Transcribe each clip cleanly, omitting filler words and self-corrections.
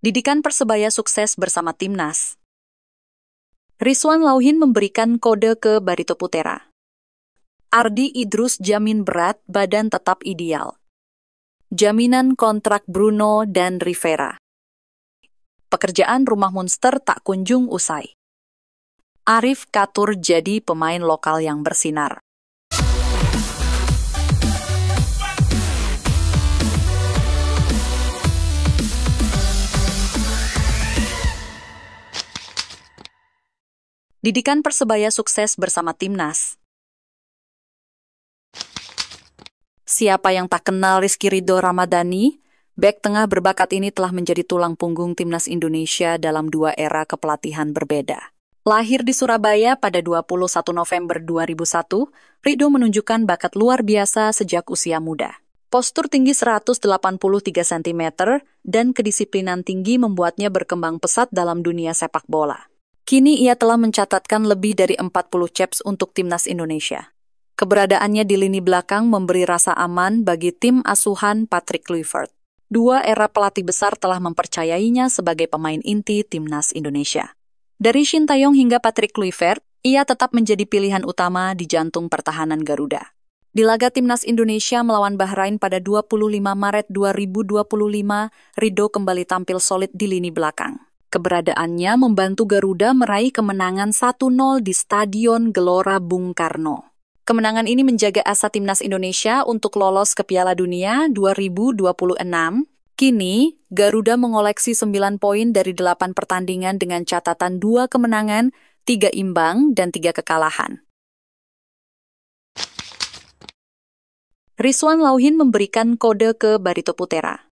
Didikan Persebaya sukses bersama Timnas. Rizwan Lauhin memberikan kode ke Barito Putra. Ardi Idrus jamin berat badan tetap ideal. Jaminan kontrak Bruno dan Rivera. Pekerjaan rumah monster tak kunjung usai. Arif Catur jadi pemain lokal yang bersinar. Didikan Persebaya sukses bersama Timnas. Siapa yang tak kenal Rizky Ridho Ramadhani? Bek tengah berbakat ini telah menjadi tulang punggung Timnas Indonesia dalam dua era kepelatihan berbeda. Lahir di Surabaya pada 21 November 2001, Ridho menunjukkan bakat luar biasa sejak usia muda. Postur tinggi 183 cm dan kedisiplinan tinggi membuatnya berkembang pesat dalam dunia sepak bola. Kini ia telah mencatatkan lebih dari 40 caps untuk Timnas Indonesia. Keberadaannya di lini belakang memberi rasa aman bagi tim asuhan Patrick Kluivert. Dua era pelatih besar telah mempercayainya sebagai pemain inti Timnas Indonesia. Dari Shin Taeyong hingga Patrick Kluivert, ia tetap menjadi pilihan utama di jantung pertahanan Garuda. Di laga Timnas Indonesia melawan Bahrain pada 25 Maret 2025, Ridho kembali tampil solid di lini belakang. Keberadaannya membantu Garuda meraih kemenangan 1-0 di Stadion Gelora Bung Karno. Kemenangan ini menjaga asa Timnas Indonesia untuk lolos ke Piala Dunia 2026. Kini, Garuda mengoleksi 9 poin dari 8 pertandingan dengan catatan 2 kemenangan, 3 imbang, dan 3 kekalahan. Rizwan Lauhin memberikan kode ke Barito Putra.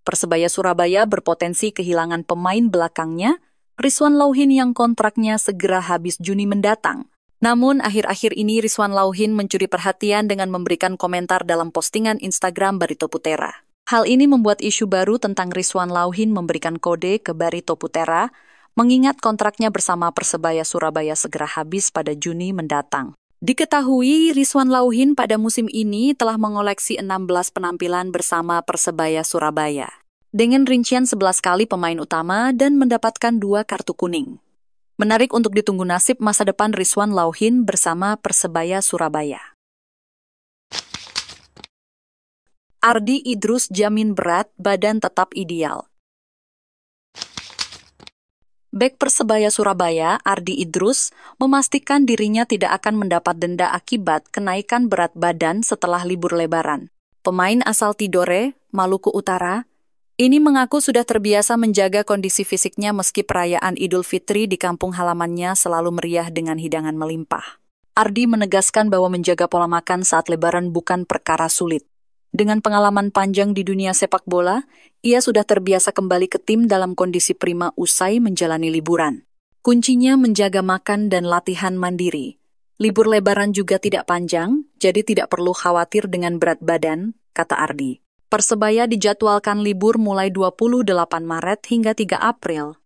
Persebaya Surabaya berpotensi kehilangan pemain belakangnya, Rizwan Lauhin yang kontraknya segera habis Juni mendatang. Namun, akhir-akhir ini Rizwan Lauhin mencuri perhatian dengan memberikan komentar dalam postingan Instagram Barito Putra. Hal ini membuat isu baru tentang Rizwan Lauhin memberikan kode ke Barito Putra, mengingat kontraknya bersama Persebaya Surabaya segera habis pada Juni mendatang. Diketahui, Rizwan Lauhin pada musim ini telah mengoleksi 16 penampilan bersama Persebaya Surabaya, dengan rincian 11 kali pemain utama dan mendapatkan 2 kartu kuning. Menarik untuk ditunggu nasib masa depan Rizwan Lauhin bersama Persebaya Surabaya. Ardi Idrus jamin berat badan tetap ideal. Bek Persebaya Surabaya, Ardi Idrus, memastikan dirinya tidak akan mendapat denda akibat kenaikan berat badan setelah libur lebaran. Pemain asal Tidore, Maluku Utara, ini mengaku sudah terbiasa menjaga kondisi fisiknya meski perayaan Idul Fitri di kampung halamannya selalu meriah dengan hidangan melimpah. Ardi menegaskan bahwa menjaga pola makan saat lebaran bukan perkara sulit. Dengan pengalaman panjang di dunia sepak bola, ia sudah terbiasa kembali ke tim dalam kondisi prima usai menjalani liburan. Kuncinya menjaga makan dan latihan mandiri. Libur lebaran juga tidak panjang, jadi tidak perlu khawatir dengan berat badan, kata Ardi. Persebaya dijadwalkan libur mulai 28 Maret hingga 3 April.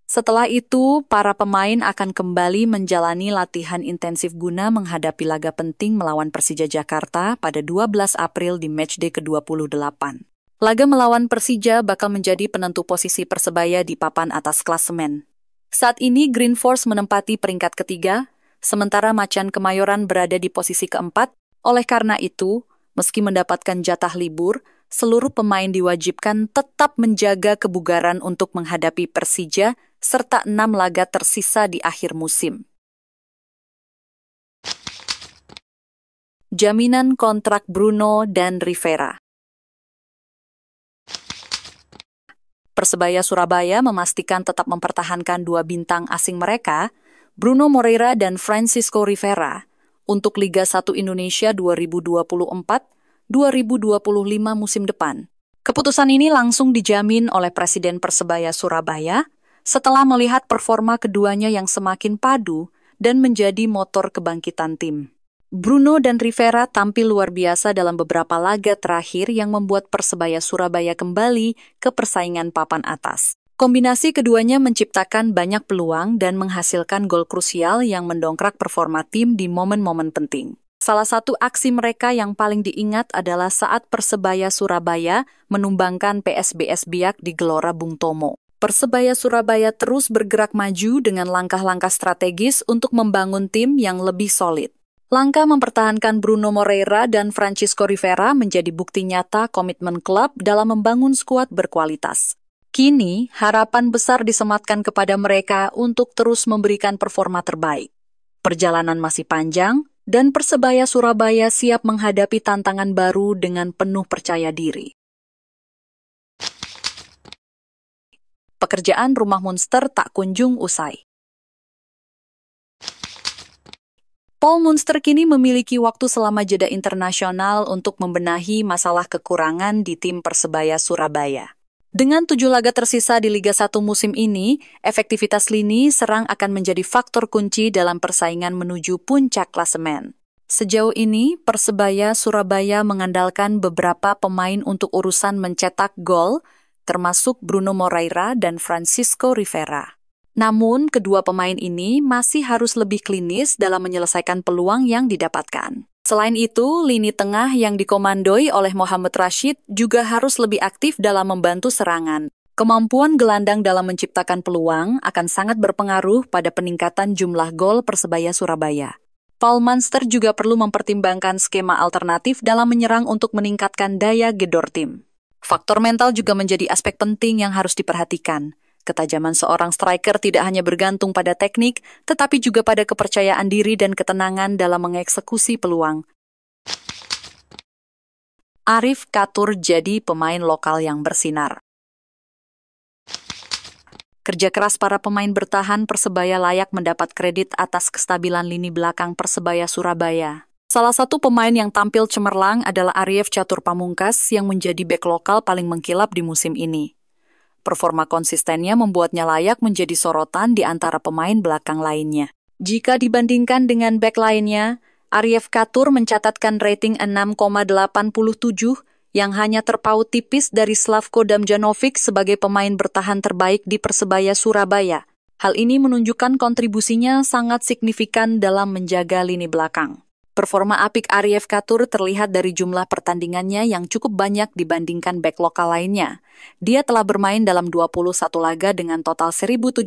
Setelah itu, para pemain akan kembali menjalani latihan intensif guna menghadapi laga penting melawan Persija Jakarta pada 12 April di matchday ke-28. Laga melawan Persija bakal menjadi penentu posisi Persebaya di papan atas klasemen. Saat ini Green Force menempati peringkat ketiga, sementara Macan Kemayoran berada di posisi keempat. Oleh karena itu, meski mendapatkan jatah libur, seluruh pemain diwajibkan tetap menjaga kebugaran untuk menghadapi Persija serta 6 laga tersisa di akhir musim. Jaminan kontrak Bruno dan Rivera. Persebaya Surabaya memastikan tetap mempertahankan 2 bintang asing mereka, Bruno Moreira dan Francisco Rivera, untuk Liga 1 Indonesia 2024-2025 musim depan. Keputusan ini langsung dijamin oleh Presiden Persebaya Surabaya setelah melihat performa keduanya yang semakin padu dan menjadi motor kebangkitan tim. Bruno dan Rivera tampil luar biasa dalam beberapa laga terakhir yang membuat Persebaya Surabaya kembali ke persaingan papan atas. Kombinasi keduanya menciptakan banyak peluang dan menghasilkan gol krusial yang mendongkrak performa tim di momen-momen penting. Salah satu aksi mereka yang paling diingat adalah saat Persebaya Surabaya menumbangkan PSBS Biak di Gelora Bung Tomo. Persebaya Surabaya terus bergerak maju dengan langkah-langkah strategis untuk membangun tim yang lebih solid. Langkah mempertahankan Bruno Moreira dan Francisco Rivera menjadi bukti nyata komitmen klub dalam membangun skuad berkualitas. Kini, harapan besar disematkan kepada mereka untuk terus memberikan performa terbaik. Perjalanan masih panjang, dan Persebaya Surabaya siap menghadapi tantangan baru dengan penuh percaya diri. Pekerjaan rumah Munster tak kunjung usai. Paul Munster kini memiliki waktu selama jeda internasional untuk membenahi masalah kekurangan di tim Persebaya Surabaya. Dengan 7 laga tersisa di Liga 1 musim ini, efektivitas lini serang akan menjadi faktor kunci dalam persaingan menuju puncak klasemen. Sejauh ini, Persebaya Surabaya mengandalkan beberapa pemain untuk urusan mencetak gol, termasuk Bruno Moreira dan Francisco Rivera. Namun, kedua pemain ini masih harus lebih klinis dalam menyelesaikan peluang yang didapatkan. Selain itu, lini tengah yang dikomandoi oleh Mohamed Rashid juga harus lebih aktif dalam membantu serangan. Kemampuan gelandang dalam menciptakan peluang akan sangat berpengaruh pada peningkatan jumlah gol Persebaya Surabaya. Paul Munster juga perlu mempertimbangkan skema alternatif dalam menyerang untuk meningkatkan daya gedor tim. Faktor mental juga menjadi aspek penting yang harus diperhatikan. Ketajaman seorang striker tidak hanya bergantung pada teknik, tetapi juga pada kepercayaan diri dan ketenangan dalam mengeksekusi peluang. Arif Catur jadi pemain lokal yang bersinar. Kerja keras para pemain bertahan Persebaya layak mendapat kredit atas kestabilan lini belakang Persebaya Surabaya. Salah satu pemain yang tampil cemerlang adalah Arif Catur Pamungkas yang menjadi bek lokal paling mengkilap di musim ini. Performa konsistennya membuatnya layak menjadi sorotan di antara pemain belakang lainnya. Jika dibandingkan dengan bek lainnya, Arif Catur mencatatkan rating 6,87 yang hanya terpaut tipis dari Slavko Damjanovic sebagai pemain bertahan terbaik di Persebaya Surabaya. Hal ini menunjukkan kontribusinya sangat signifikan dalam menjaga lini belakang. Performa apik Arif Catur terlihat dari jumlah pertandingannya yang cukup banyak dibandingkan bek lokal lainnya. Dia telah bermain dalam 21 laga dengan total 1.781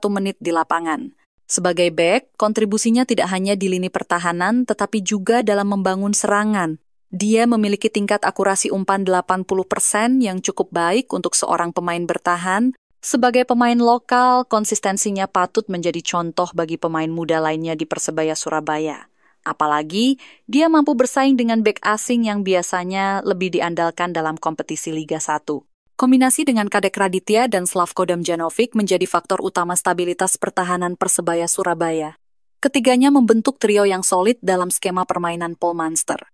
menit di lapangan. Sebagai bek, kontribusinya tidak hanya di lini pertahanan tetapi juga dalam membangun serangan. Dia memiliki tingkat akurasi umpan 80% yang cukup baik untuk seorang pemain bertahan. Sebagai pemain lokal, konsistensinya patut menjadi contoh bagi pemain muda lainnya di Persebaya Surabaya. Apalagi, dia mampu bersaing dengan bek asing yang biasanya lebih diandalkan dalam kompetisi Liga 1. Kombinasi dengan Kadek Raditya dan Slavko Damjanovic menjadi faktor utama stabilitas pertahanan Persebaya Surabaya. Ketiganya membentuk trio yang solid dalam skema permainan Paul Munster.